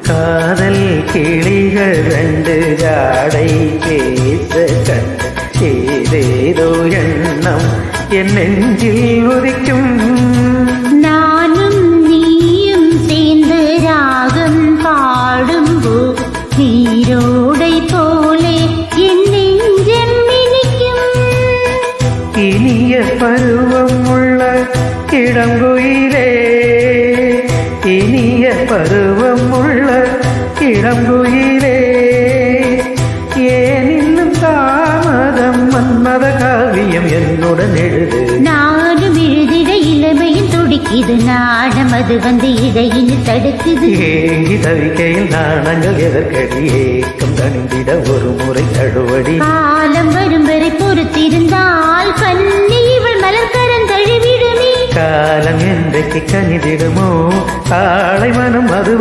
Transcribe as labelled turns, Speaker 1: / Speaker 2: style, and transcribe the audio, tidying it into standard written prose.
Speaker 1: காதல் கிளிகள் ரெண்டு ஜாடை பேச கண்டு ஏதேதோ எண்ணம் என் நெஞ்சில் உதிக்கும்.
Speaker 2: நானும் நீயும் சேர்ந்து ராகம் பாடும்போ நீரோடை போலே என் நெஞ்சம் இனிக்கும்.
Speaker 1: இனிய பருவம் உள்ள இளங்குயிலே, இனிய பருவம் உள்ள இளங்குயிலே, ஏன் இன்னும் தாமதம்? மன்மத காவியம் என்னுடன் எழுது.
Speaker 2: நானும் எழுதிட இளமையும் துடிக்குது, நாடம் அது வந்து இடையில் தடுக்குது.
Speaker 1: ஏங்கி தவிக்கையில் நாணங்கள் எதற்கடி? ஏக்கம் தணிந்திட ஒரு முறை தடுவடி.
Speaker 2: காலம் வரும் வரை பொறுத்திருந்தால் கண்ணி இவள் மலர் கரந்தழுவிடுமே.
Speaker 1: காலம் என்றைக்கு கனிதிடுமோ? காளை மனம் அது